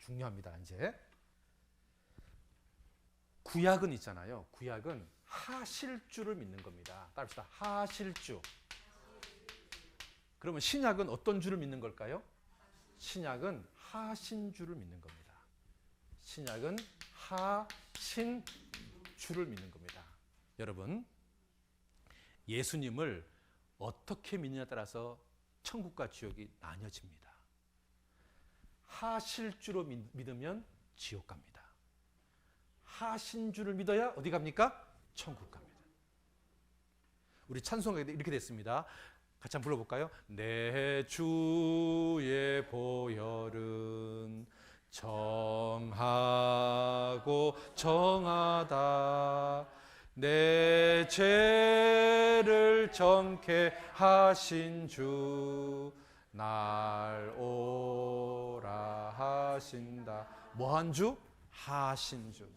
중요합니다. 이제 구약은 있잖아요. 구약은 하실 주를 믿는 겁니다. 따라합시다. 하실 주. 그러면 신약은 어떤 주를 믿는 걸까요? 신약은 하신 주를 믿는 겁니다. 신약은 하신 주를 믿는 겁니다. 여러분, 예수님을 어떻게 믿느냐에 따라서 천국과 지옥이 나뉘어집니다. 하실 주로 믿으면 지옥 갑니다. 하신 주를 믿어야 어디 갑니까? 천국 갑니다. 우리 찬송가에 이렇게 됐습니다. 같이 한번 불러볼까요? 내 주의 보혈은 정하고 정하다. 내 죄를 정케 하신 주 날 오라 하신다. 뭐한 주? 하신 주.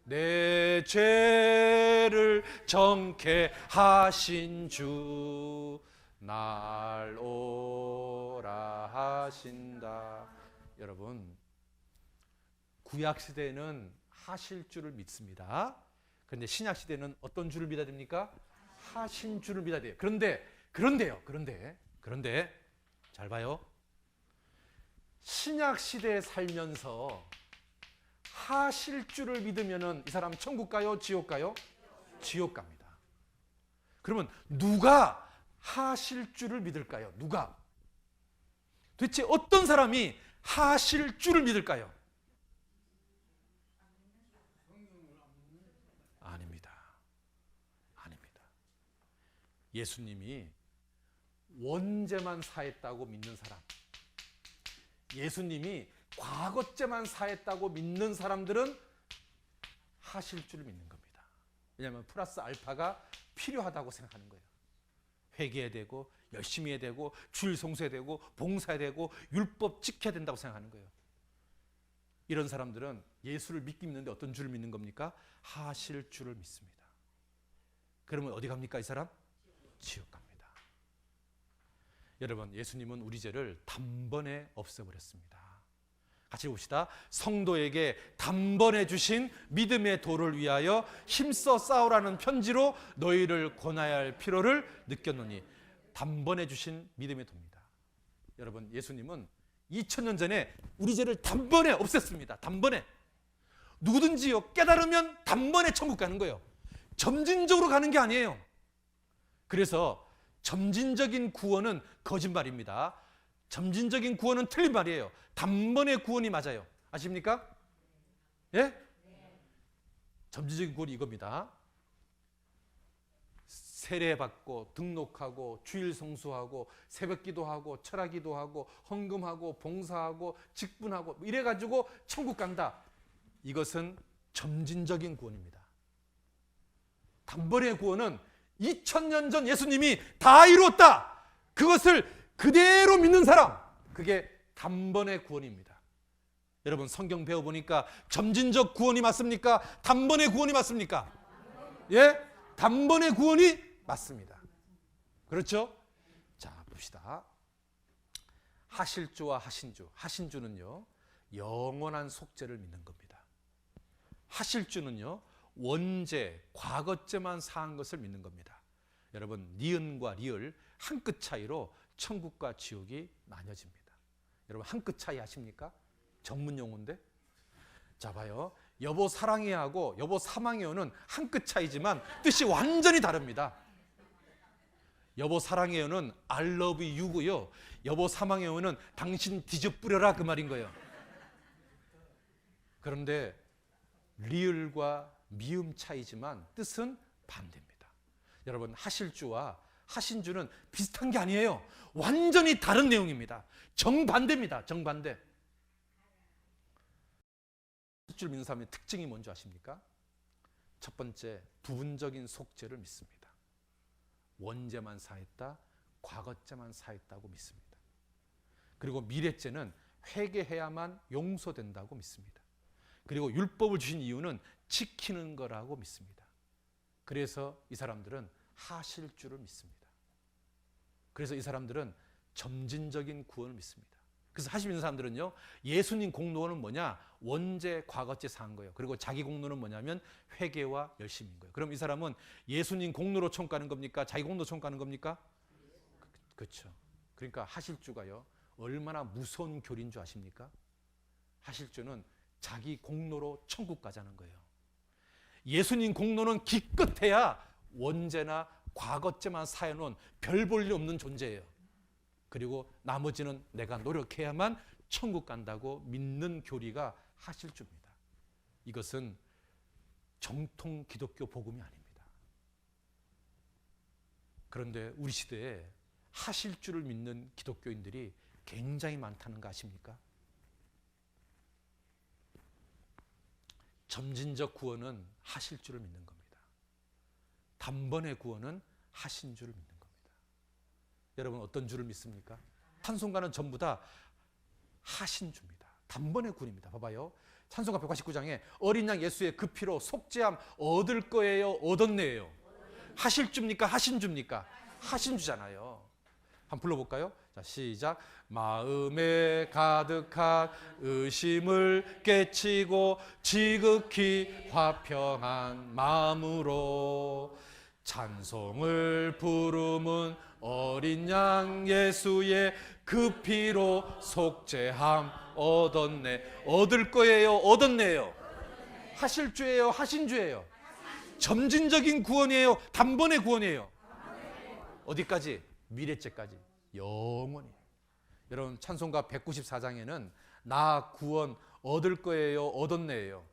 내 죄를 정케 하신 주 날 오라 하신다. 여러분, 구약 시대는 하실 주를 믿습니다. 그런데 신약 시대는 어떤 주를 믿어야 됩니까? 하신 주를 믿어야 돼요. 그런데 잘 봐요. 신약 시대에 살면서 하실 주를 믿으면은 이 사람 천국 가요? 지옥 가요? 지옥 갑니다. 그러면 누가 하실 주를 믿을까요? 누가? 도대체 어떤 사람이 하실 주를 믿을까요? 아닙니다. 예수님이 원죄만 사했다고 믿는 사람, 예수님이 과거죄만 사했다고 믿는 사람들은 하실 줄을 믿는 겁니다. 왜냐하면 플러스 알파가 필요하다고 생각하는 거예요. 회개해야 되고 열심히 해야 되고 주일 성수해야 되고 봉사해야 되고 율법 지켜야 된다고 생각하는 거예요. 이런 사람들은 예수를 믿긴 믿는데 어떤 줄을 믿는 겁니까? 하실 줄을 믿습니다. 그러면 어디 갑니까 이 사람? 지옥 갑니다. 여러분, 예수님은 우리 죄를 단번에 없애버렸습니다. 같이 봅시다. 성도에게 단번에 주신 믿음의 도를 위하여 힘써 싸우라는 편지로 너희를 권하여야 할 필요를 느꼈노니. 단번에 주신 믿음의 도입니다. 여러분, 예수님은 2000년 전에 우리 죄를 단번에 없앴습니다. 단번에. 누구든지요 깨달으면 단번에 천국 가는 거예요. 점진적으로 가는 게 아니에요. 그래서 점진적인 구원은 거짓말입니다. 점진적인 구원은 틀린 말이에요. 단번에 구원이 맞아요. 아십니까? 예? 점진적인 구원이 이겁니다. 세례받고 등록하고 주일 성수하고 새벽 기도하고 철학 기도하고 헌금하고 봉사하고 직분하고 이래가지고 천국 간다. 이것은 점진적인 구원입니다. 단번의 구원은 2000년 전 예수님이 다 이루었다. 그것을 그대로 믿는 사람, 그게 단번의 구원입니다. 여러분, 성경 배워보니까 점진적 구원이 맞습니까? 단번의 구원이 맞습니까? 예? 단번의 구원이 맞습니다. 그렇죠? 자, 봅시다. 하실 주와 하신 주. 하신 주는요, 영원한 속죄를 믿는 겁니다. 하실 주는요, 원죄, 과거죄만 사한 것을 믿는 겁니다. 여러분, 니은과 리을 한 끗 차이로 천국과 지옥이 나뉘어집니다. 여러분, 한 끗 차이 아십니까? 전문 용어인데. 자, 봐요. 여보 사랑해하고 여보 사망해요는 한 끗 차이지만 뜻이 완전히 다릅니다. 여보 사랑해요는 I love you고요. 여보 사망해요는 당신 뒤져뿌려라 그 말인 거예요. 그런데 리을과 미음 차이지만 뜻은 반대입니다. 여러분, 하실 주와 하신 주는 비슷한 게 아니에요. 완전히 다른 내용입니다. 정반대입니다. 정반대. 하실 줄 믿는 사람의 특징이 뭔지 아십니까? 첫 번째, 부분적인 속죄를 믿습니다. 원죄만 사했다, 과거죄만 사했다고 믿습니다. 그리고 미래죄는 회개해야만 용서된다고 믿습니다. 그리고 율법을 주신 이유는 지키는 거라고 믿습니다. 그래서 이 사람들은 하실 줄을 믿습니다. 그래서 이 사람들은 점진적인 구원을 믿습니다. 그래서 하시 믿는 사람들은요, 예수님 공로는 뭐냐? 원죄, 과거죄 사한 거예요. 그리고 자기 공로는 뭐냐면 회개와 열심인 거예요. 그럼 이 사람은 예수님 공로로 천국 가는 겁니까? 자기 공로로 천국 가는 겁니까? 그렇죠. 그러니까 하실 주가요, 얼마나 무서운 교리인 줄 아십니까? 하실 주는 자기 공로로 천국 가자는 거예요. 예수님 공로는 기껏해야 원죄나 과거죄만 사해놓은 별 볼 일 없는 존재예요. 그리고 나머지는 내가 노력해야만 천국 간다고 믿는 교리가 하실 주입니다. 이것은 정통 기독교 복음이 아닙니다. 그런데 우리 시대에 하실 주를 믿는 기독교인들이 굉장히 많다는 거 아십니까? 점진적 구원은 하실 주를 믿는 겁니다. 단번의 구원은 하신 주를 믿는 겁니다. 여러분 어떤 주를 믿습니까? 찬송가는 전부 다 하신 주입니다. 단번의 구원입니다. 봐봐요. 찬송가 189장에 어린 양 예수의 그 피로 속죄함 얻을 거예요? 얻었네요? 하실 주입니까? 하신 주입니까? 하신 주잖아요. 한번 불러볼까요? 자, 시작. 마음에 가득한 의심을 깨치고 지극히 화평한 마음으로 찬송을 부르는 어린 양 예수의 그 피로 속죄함 얻었네. 얻을 거예요? 얻었네요? 하실 주예요? 하신 주예요? 점진적인 구원이에요? 단번의 구원이에요? 어디까지? 미래째까지, 영원히. 여러분 찬송가 194장에는 나 구원 얻을 거예요? 얻었네요?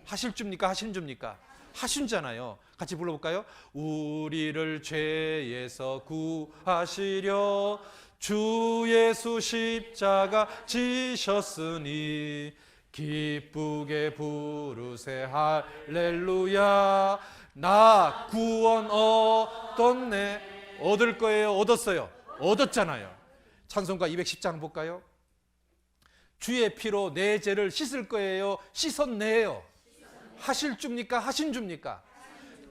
하실 주입니까? 하신 주입니까? 하신 자잖아요. 같이 불러볼까요? 우리를 죄에서 구하시려 주 예수 십자가 지셨으니 기쁘게 부르세 할렐루야. 나 구원 얻었네. 얻을 거예요? 얻었어요? 얻었잖아요. 찬송가 210장 볼까요? 주의 피로 내 죄를 씻을 거예요? 씻었네요? 하실 주입니까? 하신 주입니까?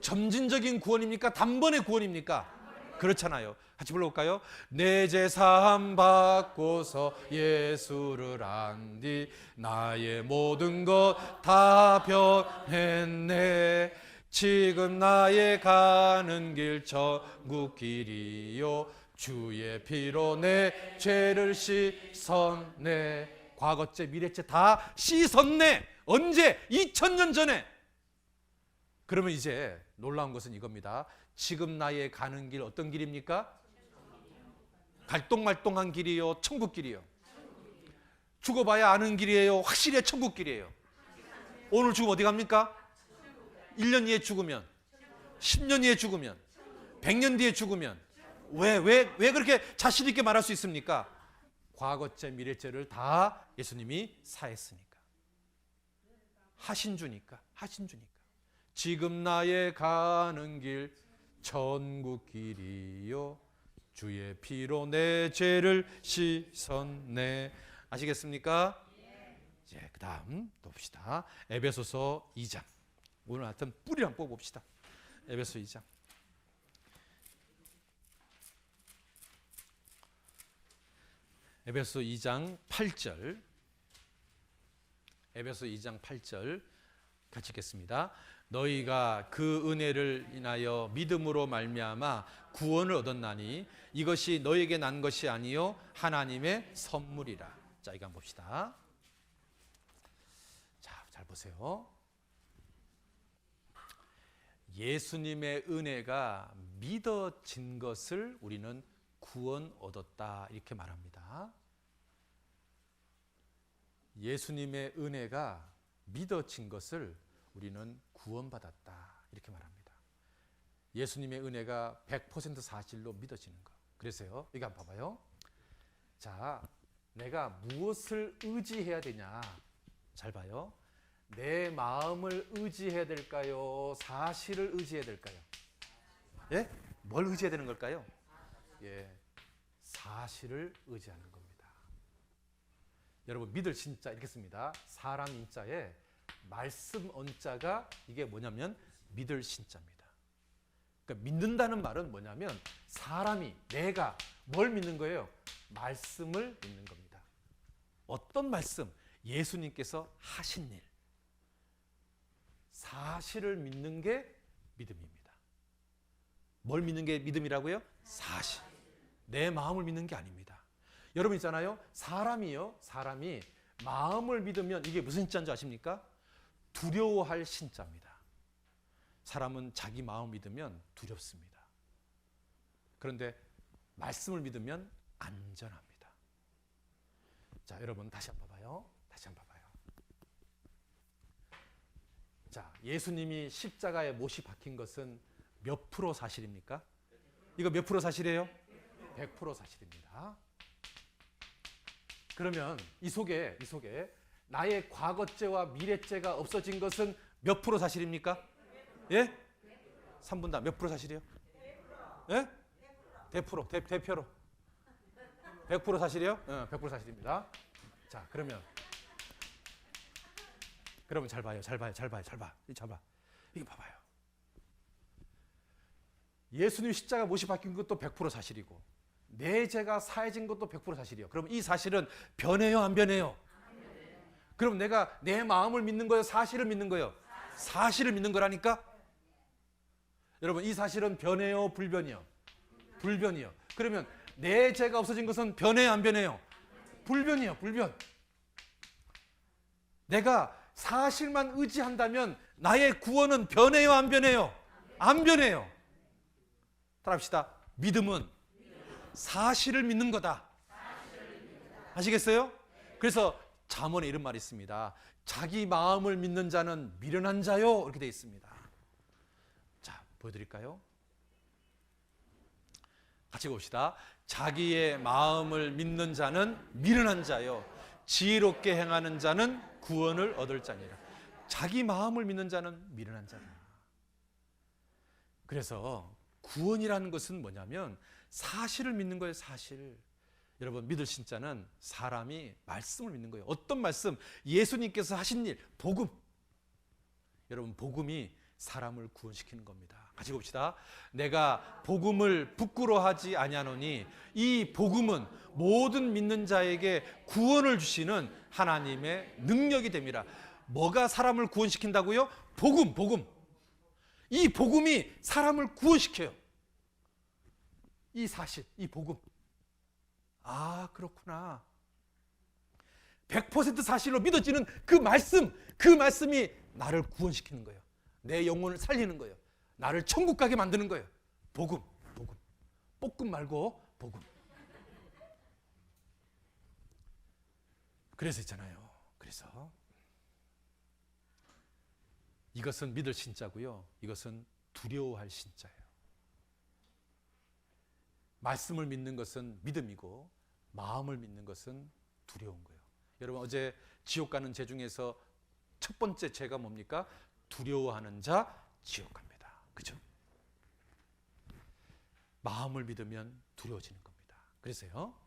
점진적인 구원입니까? 단번의 구원입니까? 그렇잖아요. 같이 불러볼까요? 내 죄 사함 받고서 예수를 안 뒤 나의 모든 것 다 변했네. 지금 나의 가는 길 천국 길이요 주의 피로 내 죄를 씻었네. 과거죄 미래죄 다 씻었네. 언제? 2000년 전에. 그러면 이제 놀라운 것은 이겁니다. 지금 나의 가는 길 어떤 길입니까? 갈똥말똥한 길이요? 천국 길이요? 죽어봐야 아는 길이에요? 확실히 천국 길이에요? 오늘 죽으면 어디 갑니까? 1년 뒤에 죽으면, 10년 뒤에 죽으면, 100년 뒤에 죽으면 왜 그렇게 자신 있게 말할 수 있습니까? 과거죄 미래죄를 다 예수님이 사했으니까. 하신 주니까. 하신 주니까. 지금 나의 가는 길 천국 길이요 주의 피로 내 죄를 씻었네. 아시겠습니까? 예, 그 다음 또 봅시다. 에베소서 2장. 오늘 하여튼 뿌리 한번 뽑아봅시다. 에베소 2장. 에베소 2장 8절. 에베소 2장 8절 같이 읽겠습니다. 너희가 그 은혜를 인하여 믿음으로 말미암아 구원을 얻었나니 이것이 너희에게 난 것이 아니요 하나님의 선물이라. 자, 이거 한번 봅시다. 자, 잘 보세요. 예수님의 은혜가 믿어진 것을 우리는 구원 얻었다 이렇게 말합니다. 예수님의 은혜가 믿어진 것을 우리는 구원받았다 이렇게 말합니다. 예수님의 은혜가 100% 사실로 믿어지는 것. 그래서요, 여기 한번 봐봐요. 자, 내가 무엇을 의지해야 되냐? 잘 봐요. 내 마음을 의지해야 될까요? 사실을 의지해야 될까요? 예? 뭘 의지해야 되는 걸까요? 예, 사실을 의지하는 겁니다. 여러분 믿을 신자 이렇게 씁니다. 사람 인자에 말씀 언자가 이게 뭐냐면 믿을 신자입니다. 그러니까 믿는다는 말은 뭐냐면 사람이 내가 뭘 믿는 거예요? 말씀을 믿는 겁니다. 어떤 말씀, 예수님께서 하신 일, 사실을 믿는 게 믿음입니다. 뭘 믿는 게 믿음이라고요? 사실. 내 마음을 믿는 게 아닙니다. 여러분 있잖아요. 사람이 마음을 믿으면 이게 무슨 신자인 줄 아십니까? 두려워할 신자입니다. 사람은 자기 마음 믿으면 두렵습니다. 그런데 말씀을 믿으면 안전합니다. 자, 여러분 다시 한번 봐봐요. 자, 예수님이 십자가에 못이 박힌 것은 몇 프로 사실입니까? 이거 몇 프로 사실이에요? 100% 사실입니다. 그러면 이 속에 나의 과거죄와 미래죄가 없어진 것은 몇 프로 사실입니까? 예? 3분 다 몇 프로 사실이에요? 예? 대표로. 100% 사실이에요? 100% 사실입니다. 자, 그러면 잘 봐요. 이거 봐봐요. 예수님 십자가 못이 박힌 것도 100% 사실이고 내 죄가 사해진 것도 100% 사실이에요. 그럼 이 사실은 변해요, 안 변해요? 그럼 내가 내 마음을 믿는 거예요, 사실을 믿는 거예요? 사실을 믿는 거라니까? 여러분, 이 사실은 변해요, 불변이요? 불변이요. 그러면 내 죄가 없어진 것은 변해요, 안 변해요? 불변이요, 불변. 내가 사실만 의지한다면 나의 구원은 변해요, 안 변해요? 안 변해요. 따라합시다. 믿음은 사실을 믿는 거다. 아시겠어요? 그래서 잠언에 이런 말이 있습니다. 자기 마음을 믿는 자는 미련한 자요, 이렇게 되어 있습니다. 자, 보여드릴까요? 같이 봅시다. 자기의 마음을 믿는 자는 미련한 자요, 지혜롭게 행하는 자는 구원을 얻을 자니라. 자기 마음을 믿는 자는 미련한 자다. 그래서 구원이라는 것은 뭐냐면 사실을 믿는 거예요, 사실. 여러분, 믿을 신자는 사람이 말씀을 믿는 거예요. 어떤 말씀? 예수님께서 하신 일, 복음. 여러분, 복음이 사람을 구원시키는 겁니다. 같이 봅시다. 내가 복음을 부끄러워하지 아니하노니 이 복음은 모든 믿는 자에게 구원을 주시는 하나님의 능력이 됨이라. 뭐가 사람을 구원시킨다고요? 복음. 이 복음이 사람을 구원시켜요. 이 사실, 이 복음. 아, 그렇구나. 100% 사실로 믿어지는 그 말씀이 나를 구원시키는 거예요. 내 영혼을 살리는 거예요. 나를 천국 가게 만드는 거예요. 복음. 볶음 말고 복음. 그래서 있잖아요. 그래서 이것은 믿을 신자고요. 이것은 두려워할 신자예요. 말씀을 믿는 것은 믿음이고 마음을 믿는 것은 두려운 거예요. 여러분, 어제 지옥 가는 죄 중에서 첫 번째 죄가 뭡니까? 두려워하는 자 지옥 갑니다. 그죠? 마음을 믿으면 두려워지는 겁니다. 그래서요,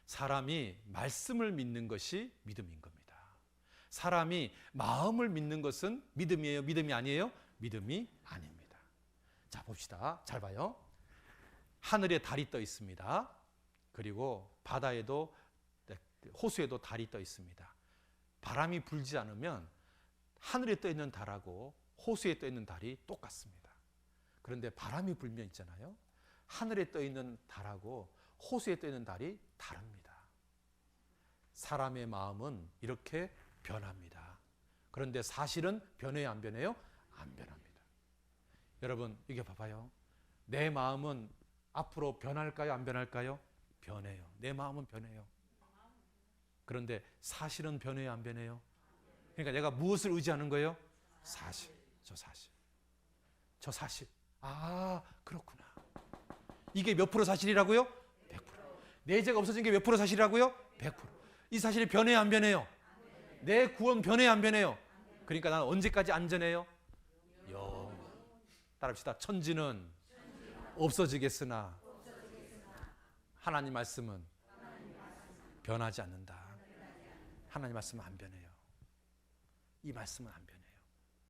사람이 말씀을 믿는 것이 믿음인 겁니다. 사람이 마음을 믿는 것은 믿음이에요, 믿음이 아니에요? 믿음이 아닙니다. 자, 봅시다. 잘 봐요. 하늘에 달이 떠 있습니다. 그리고 바다에도, 호수에도 달이 떠 있습니다. 바람이 불지 않으면 하늘에 떠 있는 달하고 호수에 떠 있는 달이 똑같습니다. 그런데 바람이 불면 있잖아요, 하늘에 떠 있는 달하고 호수에 떠 있는 달이 다릅니다. 사람의 마음은 이렇게 변합니다. 그런데 사실은 변해요, 안 변해요? 안 변합니다. 여러분, 이게 봐봐요. 내 마음은 앞으로 변할까요, 안 변할까요? 변해요. 내 마음은 변해요. 그런데 사실은 변해요, 안 변해요? 그러니까 내가 무엇을 의지하는 거예요? 사실. 저 사실. 아, 그렇구나. 이게 몇 프로 사실이라고요? 100%. 내 죄가 없어진 게 몇 프로 사실이라고요? 100%. 이 사실이 변해요, 안 변해요? 내 구원 변해요, 안 변해요? 그러니까 나는 언제까지 안전해요? 영원. 따라합시다. 천지는 없어지겠으나 하나님 말씀은 변하지 않는다. 하나님 말씀은 안 변해요. 이 말씀은 안 변해요.